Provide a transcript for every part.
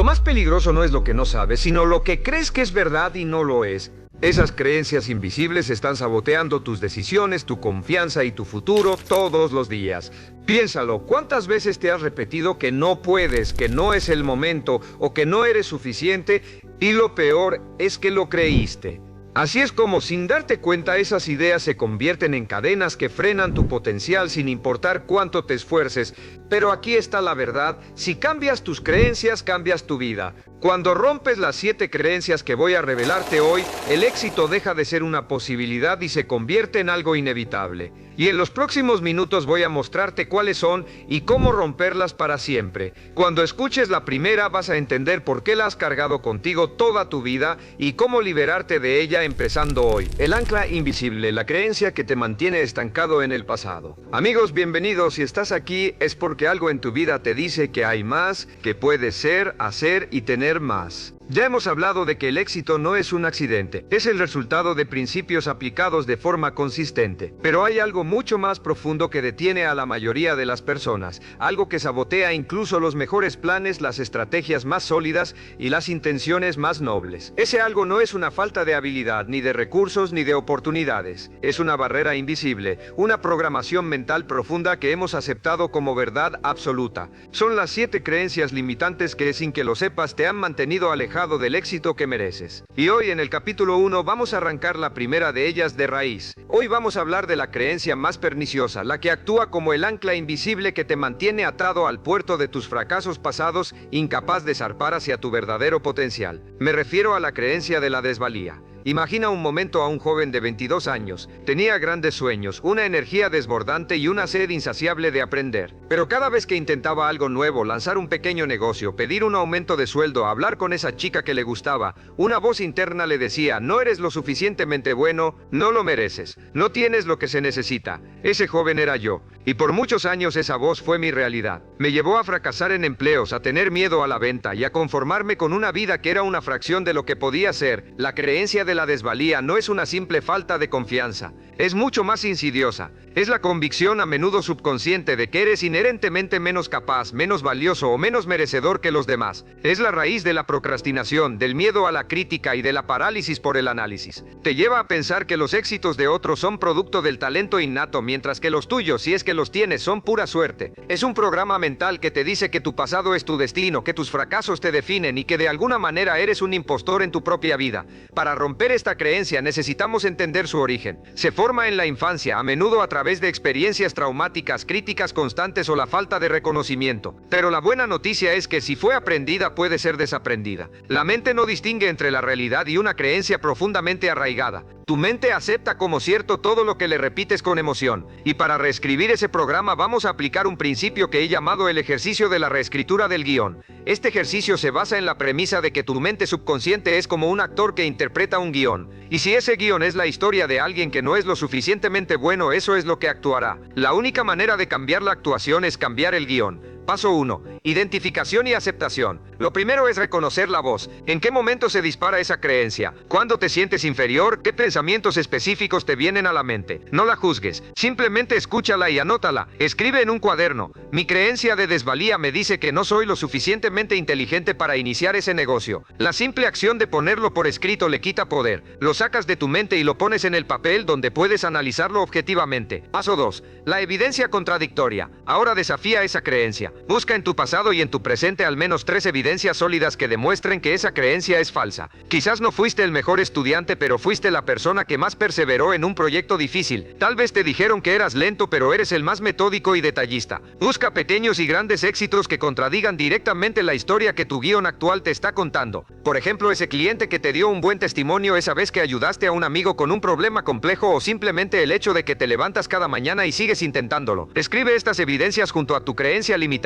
más peligroso no es lo que no sabes, sino lo que crees que es verdad y no lo es. Esas creencias invisibles están saboteando tus decisiones, tu confianza y tu futuro todos los días. Piénsalo, ¿cuántas veces te has repetido que no puedes, que no es el momento o que no eres suficiente? Y lo peor es que lo creíste. Así es como, sin darte cuenta, esas ideas se convierten en cadenas que frenan tu potencial sin importar cuánto te esfuerces. Pero aquí está la verdad: si cambias tus creencias, cambias tu vida. Cuando rompes las 7 creencias que voy a revelarte hoy, el éxito deja de ser una posibilidad y se convierte en algo inevitable. Y en los próximos minutos voy a mostrarte cuáles son y cómo romperlas para siempre. Cuando escuches la primera, vas a entender por qué la has cargado contigo toda tu vida y cómo liberarte de ella empezando hoy. El ancla invisible, la creencia que te mantiene estancado en el pasado. Amigos, bienvenidos. Si estás aquí es porque algo en tu vida te dice que hay más, que puedes ser, hacer y tener más. Ya hemos hablado de que el éxito no es un accidente, es el resultado de principios aplicados de forma consistente. Pero hay algo mucho más profundo que detiene a la mayoría de las personas, algo que sabotea incluso los mejores planes, las estrategias más sólidas y las intenciones más nobles. Ese algo no es una falta de habilidad, ni de recursos, ni de oportunidades. Es una barrera invisible, una programación mental profunda que hemos aceptado como verdad absoluta. Son las 7 creencias limitantes que, sin que lo sepas, te han mantenido alejado del éxito que mereces. Y hoy en el capítulo 1 vamos a arrancar la primera de ellas de raíz. Hoy vamos a hablar de la creencia más perniciosa, la que actúa como el ancla invisible que te mantiene atado al puerto de tus fracasos pasados, incapaz de zarpar hacia tu verdadero potencial. Me refiero a la creencia de la desvalía. Imagina un momento a un joven de 22 años. Tenía grandes sueños, una energía desbordante y una sed insaciable de aprender. Pero cada vez que intentaba algo nuevo, lanzar un pequeño negocio, pedir un aumento de sueldo, hablar con esa chica que le gustaba, una voz interna le decía: no eres lo suficientemente bueno, no lo mereces, no tienes lo que se necesita. Ese joven era yo. Y por muchos años esa voz fue mi realidad. Me llevó a fracasar en empleos, a tener miedo a la venta y a conformarme con una vida que era una fracción de lo que podía ser. La creencia de la desvalía no es una simple falta de confianza, es mucho más insidiosa. Es la convicción, a menudo subconsciente, de que eres inherentemente menos capaz, menos valioso o menos merecedor que los demás. Es la raíz de la procrastinación, del miedo a la crítica y de la parálisis por el análisis. Te lleva a pensar que los éxitos de otros son producto del talento innato, mientras que los tuyos, si es que los tienes, son pura suerte. Es un programa mental que te dice que tu pasado es tu destino, que tus fracasos te definen y que de alguna manera eres un impostor en tu propia vida. Para romper esta creencia necesitamos entender su origen. Se forma en la infancia, a menudo a través de experiencias traumáticas, críticas constantes o la falta de reconocimiento. Pero la buena noticia es que si fue aprendida, puede ser desaprendida. La mente no distingue entre la realidad y una creencia profundamente arraigada. Tu mente acepta como cierto todo lo que le repites con emoción. Y para reescribir ese programa vamos a aplicar un principio que he llamado el ejercicio de la reescritura del guión. Este ejercicio se basa en la premisa de que tu mente subconsciente es como un actor que interpreta un guión. Y si ese guión es la historia de alguien que no es lo suficientemente bueno, eso es lo que actuará. La única manera de cambiar la actuación es cambiar el guión. Paso 1. Identificación y aceptación. Lo primero es reconocer la voz. ¿En qué momento se dispara esa creencia? ¿Cuándo te sientes inferior? ¿Qué pensamientos específicos te vienen a la mente? No la juzgues. Simplemente escúchala y anótala. Escribe en un cuaderno: mi creencia de desvalía me dice que no soy lo suficientemente inteligente para iniciar ese negocio. La simple acción de ponerlo por escrito le quita poder. Lo sacas de tu mente y lo pones en el papel, donde puedes analizarlo objetivamente. Paso 2. La evidencia contradictoria. Ahora desafía esa creencia. Busca en tu pasado y en tu presente al menos 3 evidencias sólidas que demuestren que esa creencia es falsa. Quizás no fuiste el mejor estudiante, pero fuiste la persona que más perseveró en un proyecto difícil. Tal vez te dijeron que eras lento, pero eres el más metódico y detallista. Busca pequeños y grandes éxitos que contradigan directamente la historia que tu guión actual te está contando. Por ejemplo, ese cliente que te dio un buen testimonio, esa vez que ayudaste a un amigo con un problema complejo, o simplemente el hecho de que te levantas cada mañana y sigues intentándolo. Escribe estas evidencias junto a tu creencia limitante.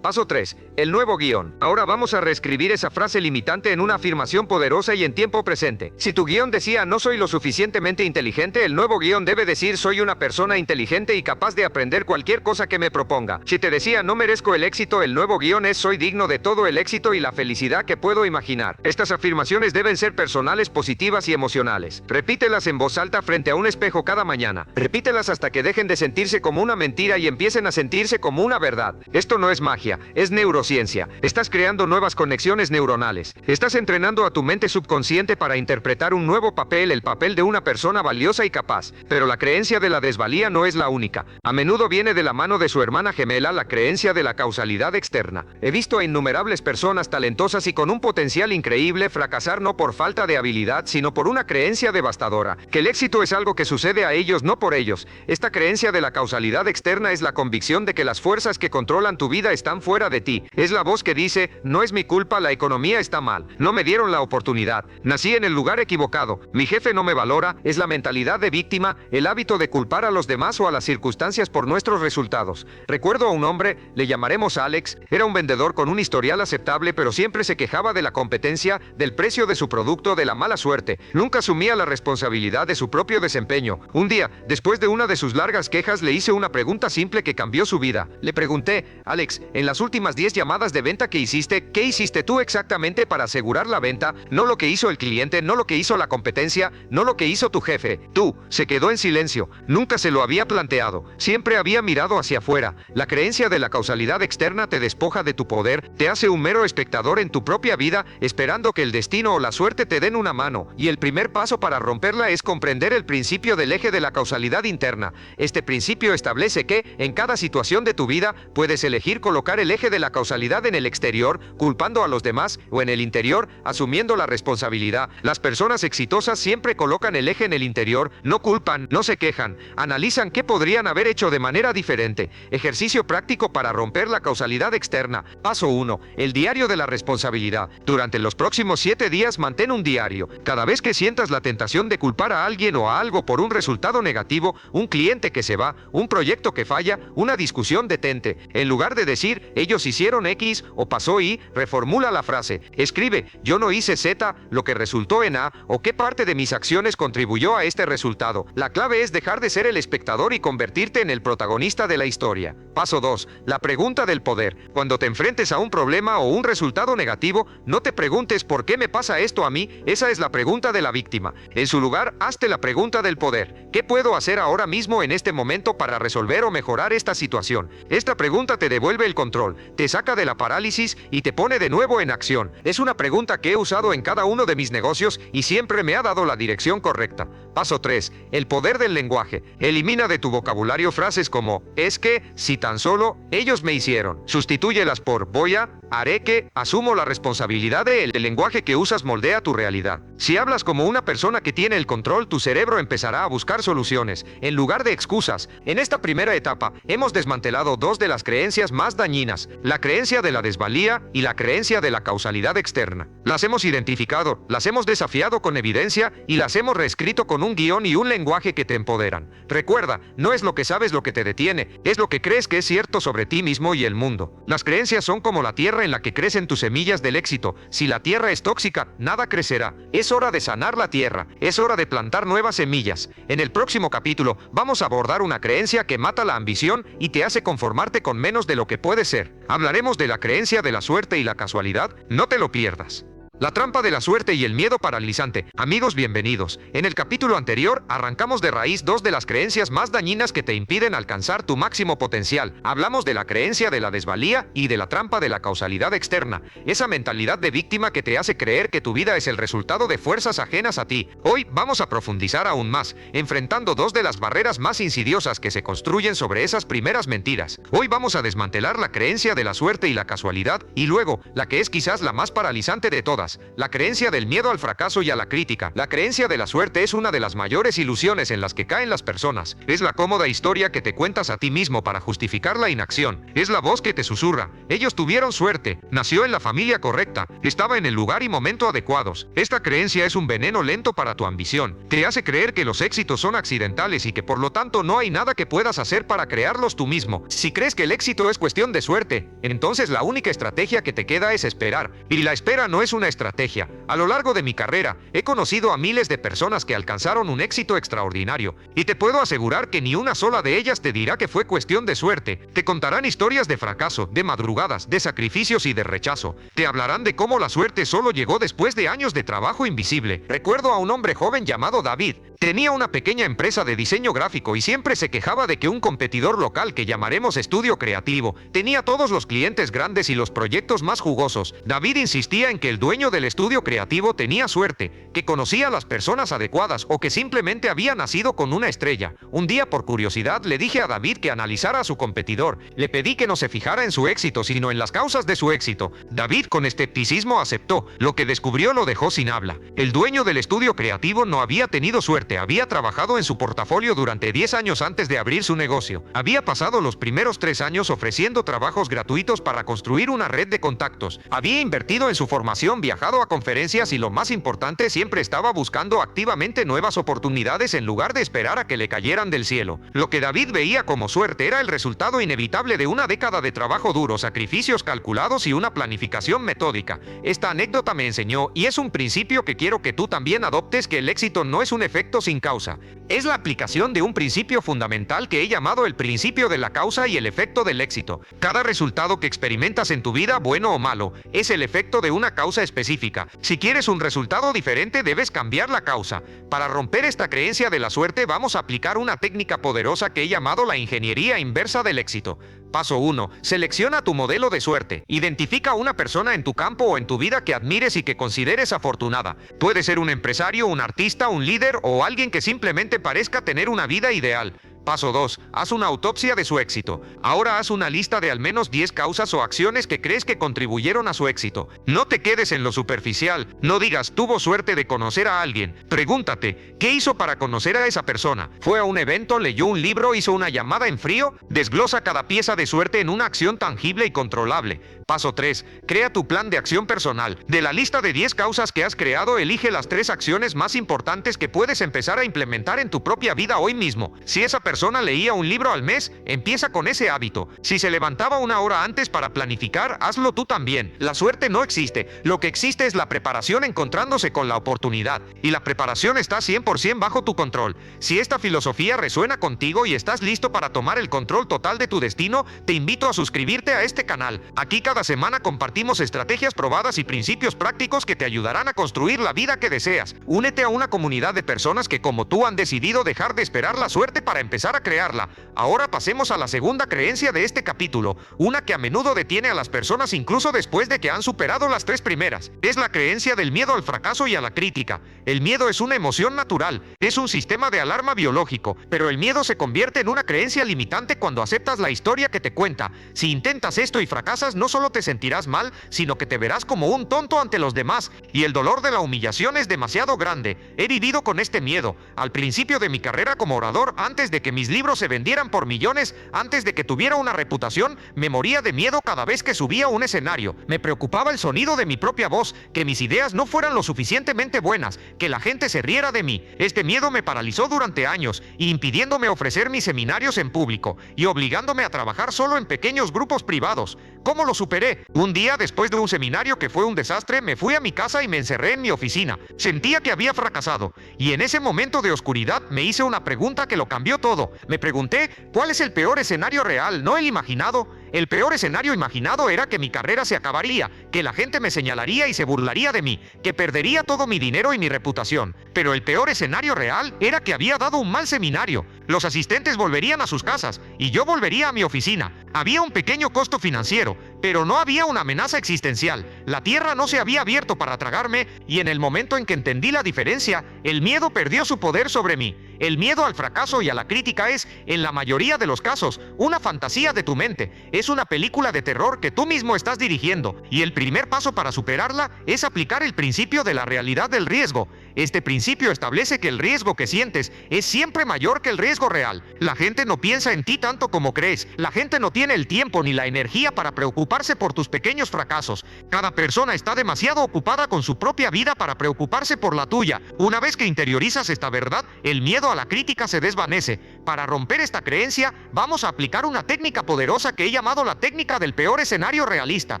Paso 3. El nuevo guión. Ahora vamos a reescribir esa frase limitante en una afirmación poderosa y en tiempo presente. Si tu guión decía no soy lo suficientemente inteligente, el nuevo guión debe decir soy una persona inteligente y capaz de aprender cualquier cosa que me proponga. Si te decía no merezco el éxito, el nuevo guión es soy digno de todo el éxito y la felicidad que puedo imaginar. Estas afirmaciones deben ser personales, positivas y emocionales. Repítelas en voz alta frente a un espejo cada mañana. Repítelas hasta que dejen de sentirse como una mentira y empiecen a sentirse como una verdad. Esto no es magia, es neurociencia. Estás creando nuevas conexiones neuronales. Estás entrenando a tu mente subconsciente para interpretar un nuevo papel, el papel de una persona valiosa y capaz. Pero la creencia de la desvalía no es la única. A menudo viene de la mano de su hermana gemela, la creencia de la causalidad externa. He visto a innumerables personas talentosas y con un potencial increíble fracasar no por falta de habilidad, sino por una creencia devastadora, que el éxito es algo que sucede a ellos, no por ellos. Esta creencia de la causalidad externa es la convicción de que las fuerzas que controlan tu vida están fuera de ti. Es la voz que dice, no es mi culpa, la economía está mal, no me dieron la oportunidad, nací en el lugar equivocado, mi jefe no me valora. Es la mentalidad de víctima, el hábito de culpar a los demás o a las circunstancias por nuestros resultados. Recuerdo a un hombre, le llamaremos Alex, era un vendedor con un historial aceptable, pero siempre se quejaba de la competencia, del precio de su producto, de la mala suerte. Nunca asumía la responsabilidad de su propio desempeño. Un día, después de una de sus largas quejas, le hice una pregunta simple que cambió su vida. Le pregunté, Alex, en las últimas 10 llamadas de venta que hiciste, ¿qué hiciste tú exactamente para asegurar la venta? No lo que hizo el cliente, no lo que hizo la competencia, no lo que hizo tu jefe. Tú. Se quedó en silencio. Nunca se lo había planteado. Siempre había mirado hacia afuera. La creencia de la causalidad externa te despoja de tu poder, te hace un mero espectador en tu propia vida, esperando que el destino o la suerte te den una mano. Y el primer paso para romperla es comprender el principio del eje de la causalidad interna. Este principio establece que, en cada situación de tu vida, puedes elegir colocar el eje de la causalidad en el exterior, culpando a los demás, o en el interior, asumiendo la responsabilidad. Las personas exitosas siempre colocan el eje en el interior, no culpan, no se quejan, analizan qué podrían haber hecho de manera diferente. Ejercicio práctico para romper la causalidad externa. Paso 1. El diario de la responsabilidad. Durante los próximos 7 días mantén un diario. Cada vez que sientas la tentación de culpar a alguien o a algo por un resultado negativo, un cliente que se va, un proyecto que falla, una discusión, detente. En lugar de decir, ellos hicieron X o pasó Y, reformula la frase. Escribe, yo no hice Z, lo que resultó en A, o qué parte de mis acciones contribuyó a este resultado. La clave es dejar de ser el espectador y convertirte en el protagonista de la historia. Paso 2. La pregunta del poder. Cuando te enfrentes a un problema o un resultado negativo, no te preguntes ¿por qué me pasa esto a mí? Esa es la pregunta de la víctima. En su lugar, hazte la pregunta del poder. ¿Qué puedo hacer ahora mismo en este momento para resolver o mejorar esta situación? Esta pregunta te devuelve el control, te saca de la parálisis y te pone de nuevo en acción. Es una pregunta que he usado en cada uno de mis negocios y siempre me ha dado la dirección correcta. Paso 3. El poder del lenguaje. Elimina de tu vocabulario frases como es que, si tan solo, ellos me hicieron. Sustitúyelas por voy a, haré que, asumo la responsabilidad de él. El lenguaje que usas moldea tu realidad. Si hablas como una persona que tiene el control, tu cerebro empezará a buscar soluciones, en lugar de excusas. En esta primera etapa, hemos desmantelado 2 de las creencias más dañinas, la creencia de la desvalía y la creencia de la causalidad externa. Las hemos identificado, las hemos desafiado con evidencia y las hemos reescrito con un guión y un lenguaje que te empoderan. Recuerda, no es lo que sabes lo que te detiene, es lo que crees que es cierto sobre ti mismo y el mundo. Las creencias son como la tierra en la que crecen tus semillas del éxito. Si la tierra es tóxica, nada crecerá. Es hora de sanar la tierra, es hora de plantar nuevas semillas. En el próximo capítulo, vamos a abordar una creencia que mata la ambición y te hace conformarte con menos de lo que puedes ser. Hablaremos de la creencia de la suerte y la casualidad, no te lo pierdas. La trampa de la suerte y el miedo paralizante. Amigos, bienvenidos. En el capítulo anterior, arrancamos de raíz 2 de las creencias más dañinas que te impiden alcanzar tu máximo potencial. Hablamos de la creencia de la desvalía y de la trampa de la causalidad externa. Esa mentalidad de víctima que te hace creer que tu vida es el resultado de fuerzas ajenas a ti. Hoy vamos a profundizar aún más, enfrentando 2 de las barreras más insidiosas que se construyen sobre esas primeras mentiras. Hoy vamos a desmantelar la creencia de la suerte y la casualidad, y luego, la que es quizás la más paralizante de todas, la creencia del miedo al fracaso y a la crítica. La creencia de la suerte es una de las mayores ilusiones en las que caen las personas. Es la cómoda historia que te cuentas a ti mismo para justificar la inacción. Es la voz que te susurra. Ellos tuvieron suerte, nació en la familia correcta, estaba en el lugar y momento adecuados. Esta creencia es un veneno lento para tu ambición. Te hace creer que los éxitos son accidentales y que por lo tanto no hay nada que puedas hacer para crearlos tú mismo. Si crees que el éxito es cuestión de suerte, entonces la única estrategia que te queda es esperar. Y la espera no es una estrategia. A lo largo de mi carrera, he conocido a miles de personas que alcanzaron un éxito extraordinario, y te puedo asegurar que ni una sola de ellas te dirá que fue cuestión de suerte. Te contarán historias de fracaso, de madrugadas, de sacrificios y de rechazo. Te hablarán de cómo la suerte solo llegó después de años de trabajo invisible. Recuerdo a un hombre joven llamado David. Tenía una pequeña empresa de diseño gráfico y siempre se quejaba de que un competidor local que llamaremos Estudio Creativo tenía todos los clientes grandes y los proyectos más jugosos. David insistía en que el dueño del estudio creativo tenía suerte, que conocía a las personas adecuadas o que simplemente había nacido con una estrella. Un día, por curiosidad, le dije a David que analizara a su competidor. Le pedí que no se fijara en su éxito, sino en las causas de su éxito. David, con escepticismo, aceptó. Lo que descubrió lo dejó sin habla. El dueño del estudio creativo no había tenido suerte. Había trabajado en su portafolio durante 10 años antes de abrir su negocio. Había pasado los primeros 3 años ofreciendo trabajos gratuitos para construir una red de contactos. Había invertido en su formación, viajado a conferencias y, lo más importante, siempre estaba buscando activamente nuevas oportunidades en lugar de esperar a que le cayeran del cielo. Lo que David veía como suerte era el resultado inevitable de una década de trabajo duro, sacrificios calculados y una planificación metódica. Esta anécdota me enseñó, y es un principio que quiero que tú también adoptes, que el éxito no es un efecto sin causa. Es la aplicación de un principio fundamental que he llamado el principio de la causa y el efecto del éxito. Cada resultado que experimentas en tu vida, bueno o malo, es el efecto de una causa específica. Si quieres un resultado diferente, debes cambiar la causa. Para romper esta creencia de la suerte, vamos a aplicar una técnica poderosa que he llamado la ingeniería inversa del éxito. Paso 1. Selecciona tu modelo de suerte. Identifica a una persona en tu campo o en tu vida que admires y que consideres afortunada. Puede ser un empresario, un artista, un líder o alguien que simplemente parezca tener una vida ideal. Paso 2. Haz una autopsia de su éxito. Ahora haz una lista de al menos 10 causas o acciones que crees que contribuyeron a su éxito. No te quedes en lo superficial. No digas, tuvo suerte de conocer a alguien. Pregúntate, ¿qué hizo para conocer a esa persona? ¿Fue a un evento, leyó un libro, hizo una llamada en frío? Desglosa cada pieza de suerte en una acción tangible y controlable. Paso 3. Crea tu plan de acción personal. De la lista de 10 causas que has creado, elige las 3 acciones más importantes que puedes empezar a implementar en tu propia vida hoy mismo. Si esa persona leía un libro al mes, empieza con ese hábito. Si se levantaba una hora antes para planificar, hazlo tú también. La suerte no existe. Lo que existe es la preparación encontrándose con la oportunidad. Y la preparación está 100% bajo tu control. Si esta filosofía resuena contigo y estás listo para tomar el control total de tu destino, te invito a suscribirte a este canal. Aquí cada semana compartimos estrategias probadas y principios prácticos que te ayudarán a construir la vida que deseas. Únete a una comunidad de personas que, como tú, han decidido dejar de esperar la suerte para empezar a crearla. Ahora pasemos a la segunda creencia de este capítulo, una que a menudo detiene a las personas incluso después de que han superado las 3 primeras. Es la creencia del miedo al fracaso y a la crítica. El miedo es una emoción natural, es un sistema de alarma biológico, pero el miedo se convierte en una creencia limitante cuando aceptas la historia que te cuenta. Si intentas esto y fracasas, no solo te sentirás mal, sino que te verás como un tonto ante los demás, y el dolor de la humillación es demasiado grande. He vivido con este miedo. Al principio de mi carrera como orador, antes de que mis libros se vendieran por millones, antes de que tuviera una reputación, me moría de miedo cada vez que subía a un escenario. Me preocupaba el sonido de mi propia voz, que mis ideas no fueran lo suficientemente buenas, que la gente se riera de mí. Este miedo me paralizó durante años, impidiéndome ofrecer mis seminarios en público y obligándome a trabajar solo en pequeños grupos privados. ¿Cómo lo superé? Un día, después de un seminario que fue un desastre, me fui a mi casa y me encerré en mi oficina. Sentía que había fracasado, y en ese momento de oscuridad me hice una pregunta que lo cambió todo. Me pregunté, ¿cuál es el peor escenario real, no el imaginado? El peor escenario imaginado era que mi carrera se acabaría, que la gente me señalaría y se burlaría de mí, que perdería todo mi dinero y mi reputación. Pero el peor escenario real era que había dado un mal seminario. Los asistentes volverían a sus casas y yo volvería a mi oficina. Había un pequeño costo financiero, pero no había una amenaza existencial. La tierra no se había abierto para tragarme, y en el momento en que entendí la diferencia, el miedo perdió su poder sobre mí. El miedo al fracaso y a la crítica es, en la mayoría de los casos, una fantasía de tu mente. Es una película de terror que tú mismo estás dirigiendo, y el primer paso para superarla es aplicar el principio de la realidad del riesgo. Este principio establece que el riesgo que sientes es siempre mayor que el riesgo real. La gente no piensa en ti tanto como crees. La gente no tiene el tiempo ni la energía para preocuparse por tus pequeños fracasos. Cada persona está demasiado ocupada con su propia vida para preocuparse por la tuya. Una vez que interiorizas esta verdad, el miedo a la crítica se desvanece. Para romper esta creencia, vamos a aplicar una técnica poderosa que he llamado la técnica del peor escenario realista.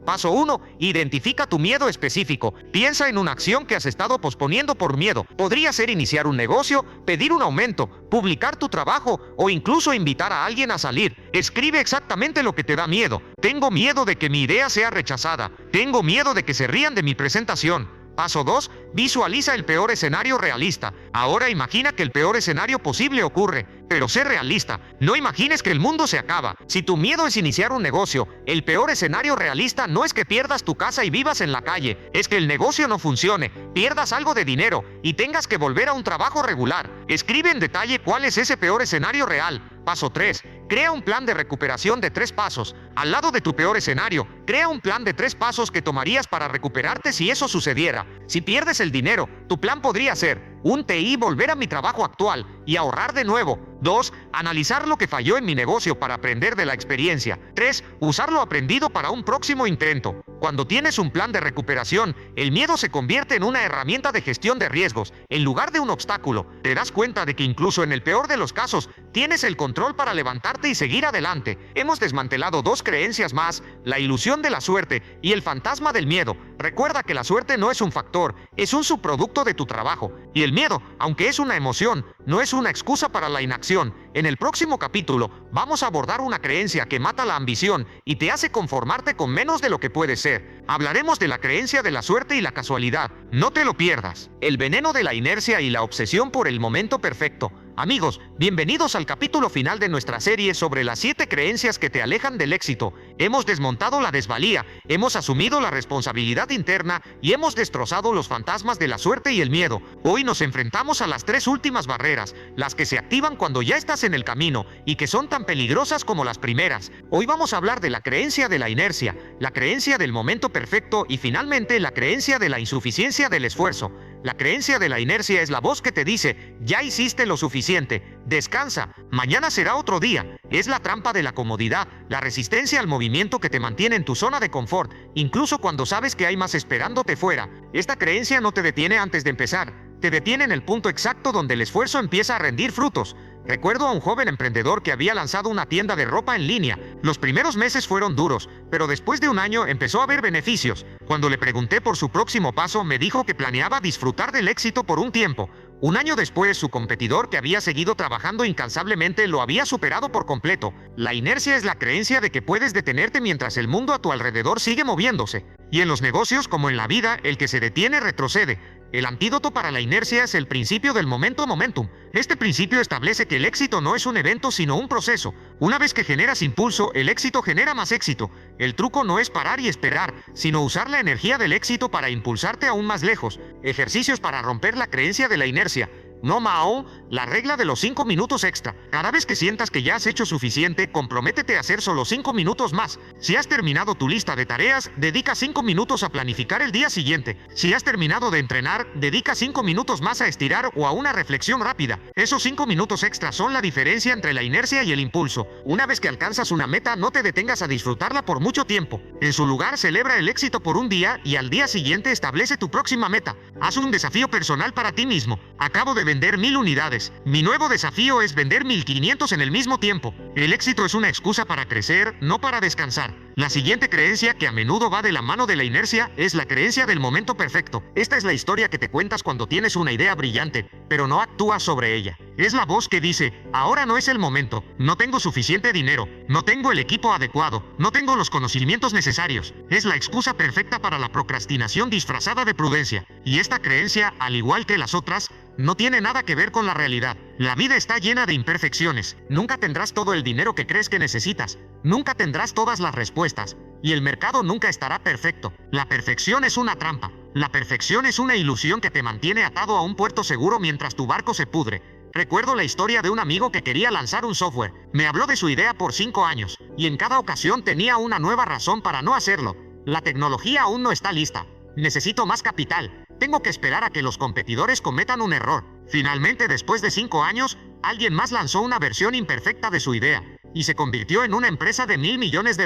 Paso 1. Identifica tu miedo específico. Piensa en una acción que has estado posponiendo por miedo. Podría ser iniciar un negocio, pedir un aumento, publicar tu trabajo o incluso invitar a alguien a salir. Escribe exactamente lo que te da miedo. Tengo miedo de que mi idea sea rechazada. Tengo miedo de que se rían de mi presentación. Paso 2. Visualiza el peor escenario realista. Ahora imagina que el peor escenario posible ocurre, pero sé realista. No imagines que el mundo se acaba. Si tu miedo es iniciar un negocio, el peor escenario realista no es que pierdas tu casa y vivas en la calle, es que el negocio no funcione, pierdas algo de dinero y tengas que volver a un trabajo regular. Escribe en detalle cuál es ese peor escenario real. Paso 3. Crea un plan de recuperación de 3 pasos. Al lado de tu peor escenario, crea un plan de 3 pasos que tomarías para recuperarte si eso sucediera. Si pierdes el dinero, tu plan podría ser: 1. Volver a mi trabajo actual y ahorrar de nuevo. 2. Analizar lo que falló en mi negocio para aprender de la experiencia. 3. Usar lo aprendido para un próximo intento. Cuando tienes un plan de recuperación, el miedo se convierte en una herramienta de gestión de riesgos, en lugar de un obstáculo. Te das cuenta de que incluso en el peor de los casos, tienes el control para levantarte y seguir adelante. Hemos desmantelado 2 creencias más: la ilusión de la suerte y el fantasma del miedo. Recuerda que la suerte no es un factor, es un subproducto de tu trabajo. Y el miedo, aunque es una emoción, no es una excusa para la inacción. En el próximo capítulo, vamos a abordar una creencia que mata la ambición y te hace conformarte con menos de lo que puedes ser. Hablaremos de la creencia de la suerte y la casualidad. No te lo pierdas. El veneno de la inercia y la obsesión por el momento perfecto. Amigos, bienvenidos al capítulo final de nuestra serie sobre las 7 creencias que te alejan del éxito. Hemos desmontado la desvalía, hemos asumido la responsabilidad interna y hemos destrozado los fantasmas de la suerte y el miedo. Hoy nos enfrentamos a las 3 últimas barreras, las que se activan cuando ya estás en el camino y que son tan peligrosas como las primeras. Hoy vamos a hablar de la creencia de la inercia, la creencia del momento perfecto y finalmente la creencia de la insuficiencia del esfuerzo. La creencia de la inercia es la voz que te dice: ya hiciste lo suficiente, descansa, mañana será otro día. Es la trampa de la comodidad, la resistencia al movimiento que te mantiene en tu zona de confort, incluso cuando sabes que hay más esperándote fuera. Esta creencia no te detiene antes de empezar, te detiene en el punto exacto donde el esfuerzo empieza a rendir frutos. Recuerdo a un joven emprendedor que había lanzado una tienda de ropa en línea. Los primeros meses fueron duros, pero después de un año empezó a ver beneficios. Cuando le pregunté por su próximo paso, me dijo que planeaba disfrutar del éxito por un tiempo. Un año después, su competidor, que había seguido trabajando incansablemente, lo había superado por completo. La inercia es la creencia de que puedes detenerte mientras el mundo a tu alrededor sigue moviéndose. Y en los negocios, como en la vida, el que se detiene retrocede. El antídoto para la inercia es el principio del momentum. Este principio establece que el éxito no es un evento sino un proceso. Una vez que generas impulso, el éxito genera más éxito. El truco no es parar y esperar, sino usar la energía del éxito para impulsarte aún más lejos. Ejercicios para romper la creencia de la inercia. No Mao, la regla de los 5 minutos extra. Cada vez que sientas que ya has hecho suficiente, comprométete a hacer solo 5 minutos más. Si has terminado tu lista de tareas, dedica 5 minutos a planificar el día siguiente. Si has terminado de entrenar, dedica 5 minutos más a estirar o a una reflexión rápida. Esos 5 minutos extra son la diferencia entre la inercia y el impulso. Una vez que alcanzas una meta, no te detengas a disfrutarla por mucho tiempo. En su lugar, celebra el éxito por un día y al día siguiente establece tu próxima meta. Haz un desafío personal para ti mismo. Acabo de vender 1000 unidades. Mi nuevo desafío es vender 1500 en el mismo tiempo. El éxito es una excusa para crecer, no para descansar. La siguiente creencia, que a menudo va de la mano de la inercia, es la creencia del momento perfecto. Esta es la historia que te cuentas cuando tienes una idea brillante, pero no actúas sobre ella. Es la voz que dice: ahora no es el momento, no tengo suficiente dinero, no tengo el equipo adecuado, no tengo los conocimientos necesarios. Es la excusa perfecta para la procrastinación disfrazada de prudencia. Y esta creencia, al igual que las otras, no tiene nada que ver con la realidad. La vida está llena de imperfecciones. Nunca tendrás todo el dinero que crees que necesitas. Nunca tendrás todas las respuestas. Y el mercado nunca estará perfecto. La perfección es una trampa. La perfección es una ilusión que te mantiene atado a un puerto seguro mientras tu barco se pudre. Recuerdo la historia de un amigo que quería lanzar un software. Me habló de su idea por 5 años. Y en cada ocasión tenía una nueva razón para no hacerlo. La tecnología aún no está lista. Necesito más capital. Tengo que esperar a que los competidores cometan un error. Finalmente, después de 5 años, alguien más lanzó una versión imperfecta de su idea y se convirtió en una empresa de $1000 millones.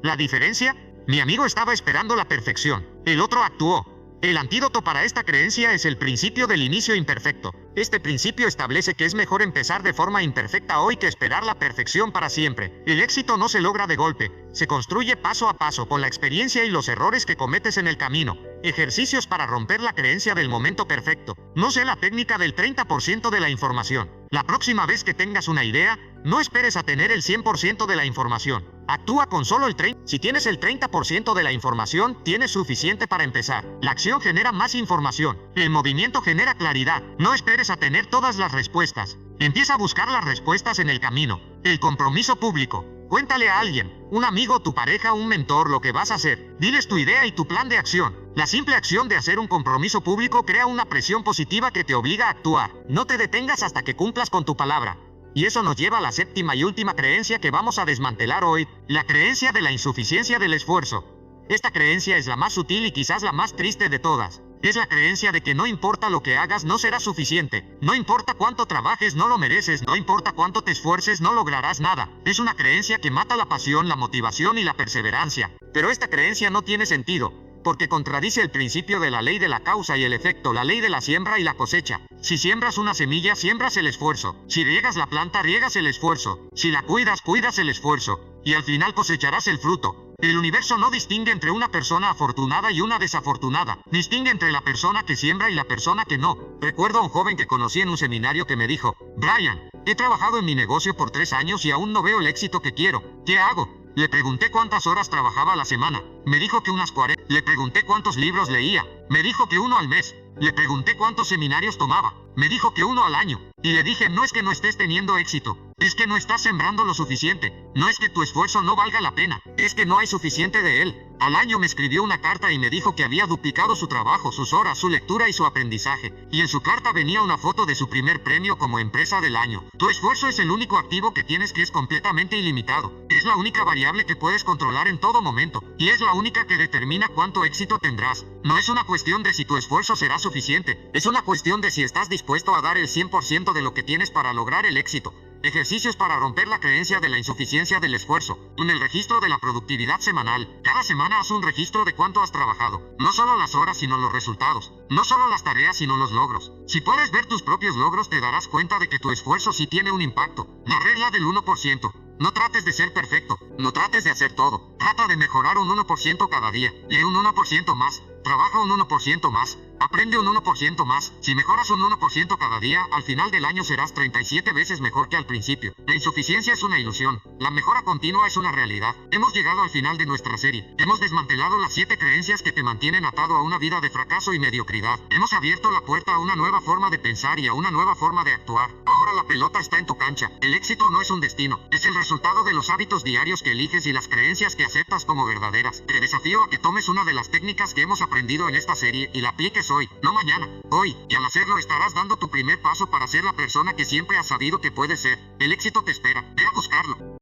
¿La diferencia? Mi amigo estaba esperando la perfección. El otro actuó. El antídoto para esta creencia es el principio del inicio imperfecto. Este principio establece que es mejor empezar de forma imperfecta hoy que esperar la perfección para siempre. El éxito no se logra de golpe, se construye paso a paso con la experiencia y los errores que cometes en el camino. Ejercicios para romper la creencia del momento perfecto. No sé la técnica del 30% de la información. La próxima vez que tengas una idea, no esperes a tener el 100% de la información. Actúa con solo el 30%. Si tienes el 30% de la información, tienes suficiente para empezar. La acción genera más información. El movimiento genera claridad. No esperes a tener todas las respuestas. Empieza a buscar las respuestas en el camino. El compromiso público. Cuéntale a alguien, un amigo, tu pareja, un mentor, lo que vas a hacer. Diles tu idea y tu plan de acción. La simple acción de hacer un compromiso público crea una presión positiva que te obliga a actuar. No te detengas hasta que cumplas con tu palabra. Y eso nos lleva a la séptima y última creencia que vamos a desmantelar hoy, la creencia de la insuficiencia del esfuerzo. Esta creencia es la más sutil y quizás la más triste de todas. Es la creencia de que no importa lo que hagas, no será suficiente. No importa cuánto trabajes, no lo mereces. No importa cuánto te esfuerces, no lograrás nada. Es una creencia que mata la pasión, la motivación y la perseverancia. Pero esta creencia no tiene sentido, porque contradice el principio de la ley de la causa y el efecto, la ley de la siembra y la cosecha. Si siembras una semilla, siembras el esfuerzo. Si riegas la planta, riegas el esfuerzo. Si la cuidas, cuidas el esfuerzo. Y al final cosecharás el fruto. El universo no distingue entre una persona afortunada y una desafortunada. Distingue entre la persona que siembra y la persona que no. Recuerdo a un joven que conocí en un seminario que me dijo: Brian, he trabajado en mi negocio por 3 años y aún no veo el éxito que quiero. ¿Qué hago? Le pregunté cuántas horas trabajaba a la semana. Me dijo que unas 40. Le pregunté cuántos libros leía. Me dijo que 1 al mes. Le pregunté cuántos seminarios tomaba. Me dijo que 1 al año. Y le dije: no es que no estés teniendo éxito. Es que no estás sembrando lo suficiente. No es que tu esfuerzo no valga la pena. Es que no hay suficiente de él. Al año me escribió una carta y me dijo que había duplicado su trabajo, sus horas, su lectura y su aprendizaje. Y en su carta venía una foto de su primer premio como empresa del año. Tu esfuerzo es el único activo que tienes, que es completamente ilimitado. Es la única variable que puedes controlar en todo momento. Y es la única que determina cuánto éxito tendrás. No es una cuestión de si tu esfuerzo será suficiente. Es una cuestión de si estás dispuesto a dar el 100% de lo que tienes para lograr el éxito. Ejercicios para romper la creencia de la insuficiencia del esfuerzo. En el registro de la productividad semanal, cada semana haz un registro de cuánto has trabajado. No solo las horas, sino los resultados. No solo las tareas, sino los logros. Si puedes ver tus propios logros, te darás cuenta de que tu esfuerzo sí tiene un impacto. La regla del 1%. No trates de ser perfecto. No trates de hacer todo. Trata de mejorar un 1% cada día. Lee un 1% más. Trabaja un 1% más. Aprende un 1% más. Si mejoras un 1% cada día, al final del año serás 37 veces mejor que al principio. La insuficiencia es una ilusión. La mejora continua es una realidad. Hemos llegado al final de nuestra serie. Hemos desmantelado las 7 creencias que te mantienen atado a una vida de fracaso y mediocridad. Hemos abierto la puerta a una nueva forma de pensar y a una nueva forma de actuar. Ahora la pelota está en tu cancha. El éxito no es un destino. Es el resultado de los hábitos diarios que eliges y las creencias que aceptas como verdaderas. Te desafío a que tomes una de las técnicas que hemos aprendido en esta serie y la apliques hoy, no mañana, hoy. Y al hacerlo estarás dando tu primer paso para ser la persona que siempre has sabido que puedes ser. El éxito te espera. Ve a buscarlo.